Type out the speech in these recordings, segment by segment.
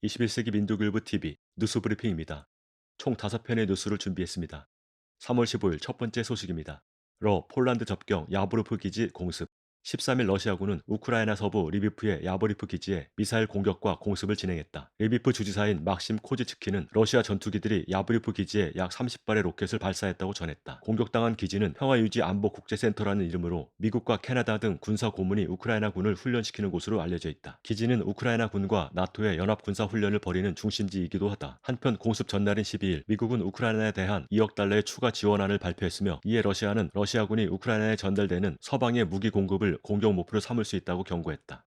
21세기 민족일보 TV 뉴스 브리핑입니다. 총 5편의 뉴스를 준비했습니다. 3월 15일 첫 번째 소식입니다. 폴란드 접경 야보리프 기지 공습. 13일 러시아군은 우크라이나 서부 리비프의 야보리프 기지에 미사일 공격과 공습을 진행했다. 리비프 주지사인 막심 코지츠키는 러시아 전투기들이 야보리프 기지에 약 30발의 로켓을 발사했다고 전했다. 공격당한 기지는 평화유지안보국제센터라는 이름으로 미국과 캐나다 등 군사 고문이 우크라이나군을 훈련시키는 곳으로 알려져 있다. 기지는 우크라이나군과 나토의 연합군사훈련을 벌이는 중심지이기도 하다. 한편 공습 전날인 12일 미국은 우크라이나에 대한 2억 달러의 추가 지원안을 발표했으며, 이에 러시아는 러시아군이 우크라이나에 전달되는 서방의 무기 공급을 공격 목표로 삼을 수 있다고 경고했다.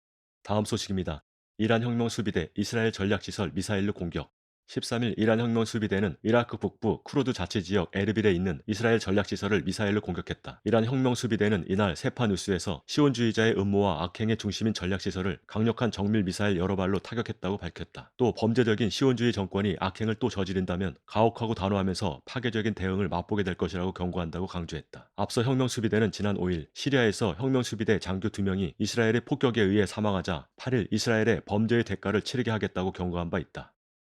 다음 소식입니다. 이란 혁명수비대 이스라엘 전략시설 미사일로 공격. 13일 이란 혁명수비대는 이라크 북부 쿠르드 자치지역 에르빌에 있는 이스라엘 전략시설을 미사일로 공격했다. 이란 혁명수비대는 이날 세파 뉴스에서 시온주의자의 음모와 악행의 중심인 전략시설을 강력한 정밀 미사일 여러 발로 타격했다고 밝혔다. 또 범죄적인 시온주의 정권이 악행을 또 저지른다면 가혹하고 단호하면서 파괴적인 대응을 맛보게 될 것이라고 경고한다고 강조했다. 앞서 혁명수비대는 지난 5일 시리아에서 혁명수비대 장교 2명이 이스라엘의 폭격에 의해 사망하자 8일 이스라엘의 범죄의 대가를 치르게 하겠다고 경고한 바 있다.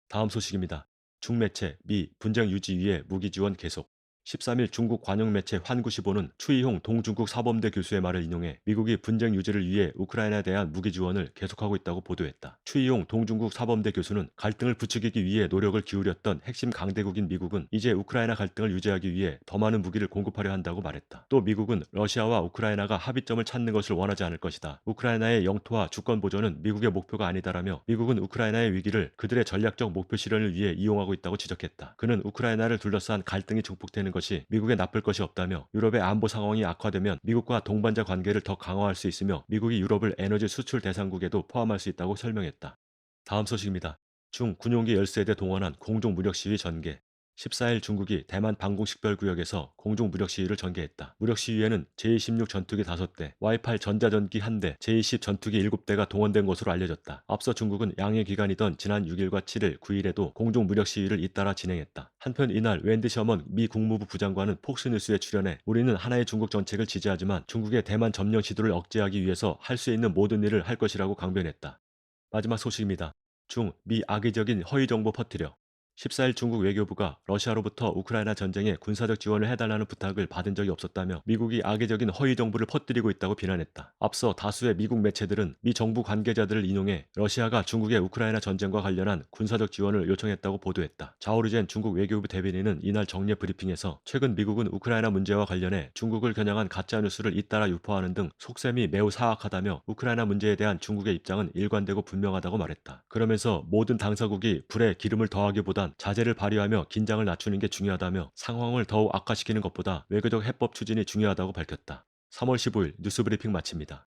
다음 소식입니다. 중매체 미 분쟁 유지 위해 무기 지원 계속. 13일 중국 관영 매체 환구시보는 추이홍 동중국 사범대 교수의 말을 인용해 미국이 분쟁 유지를 위해 우크라이나에 대한 무기 지원을 계속하고 있다고 보도했다. 추이홍 동중국 사범대 교수는 갈등을 부추기기 위해 노력을 기울였던 핵심 강대국인 미국은 이제 우크라이나 갈등을 유지하기 위해 더 많은 무기를 공급하려 한다고 말했다. 또 미국은 러시아와 우크라이나가 합의점을 찾는 것을 원하지 않을 것이다. 우크라이나의 영토와 주권 보존은 미국의 목표가 아니다라며 미국은 우크라이나의 위기를 그들의 전략적 목표 실현을 위해 이용하고 있다고 지적했다. 그는 우크라이나를 둘러싼 갈등이 증폭되는 것이 미국에 나쁠 것이 없다며, 유럽의 안보 상황이 악화되면 미국과 동반자 관계를 더 강화할 수 있으며 미국이 유럽을 에너지 수출 대상국에도 포함할 수 있다고 설명했다. 다음 소식입니다. 중 군용기 열세대 동원한 공중 무력 시위 전개. 14일 중국이 대만 방공식별구역에서 공중 무력 시위를 전개했다. 무력 시위에는 제-16 전투기 5대, Y-8 전자전기 1대, 제-20 전투기 7대가 동원된 것으로 알려졌다. 앞서 중국은 양해 기간이던 지난 6일과 7일, 9일에도 공중 무력 시위를 잇따라 진행했다. 한편 이날 웬디 셔먼 미 국무부 부장관은 폭스뉴스에 출연해 우리는 하나의 중국 정책을 지지하지만 중국의 대만 점령 시도를 억제하기 위해서 할 수 있는 모든 일을 할 것이라고 강변했다. 마지막 소식입니다. 미 악의적인 허위 정보 퍼뜨려. 14일 중국 외교부가 러시아로부터 우크라이나 전쟁에 군사적 지원을 해달라는 부탁을 받은 적이 없었다며 미국이 악의적인 허위 정보를 퍼뜨리고 있다고 비난했다. 앞서 다수의 미국 매체들은 미 정부 관계자들을 인용해 러시아가 중국의 우크라이나 전쟁과 관련한 군사적 지원을 요청했다고 보도했다. 자오르젠 중국 외교부 대변인은 이날 정례 브리핑에서 최근 미국은 우크라이나 문제와 관련해 중국을 겨냥한 가짜뉴스를 잇따라 유포하는 등 속셈이 매우 사악하다며 우크라이나 문제에 대한 중국의 입장은 일관되고 분명하다고 말했다. 그러면서 모든 당사국이 불에 기름을 더하기보단 자제를 발휘하며 긴장을 낮추는 게 중요하다며 상황을 더욱 악화시키는 것보다 외교적 해법 추진이 중요하다고 밝혔다. 3월 15일 뉴스 브리핑 마칩니다.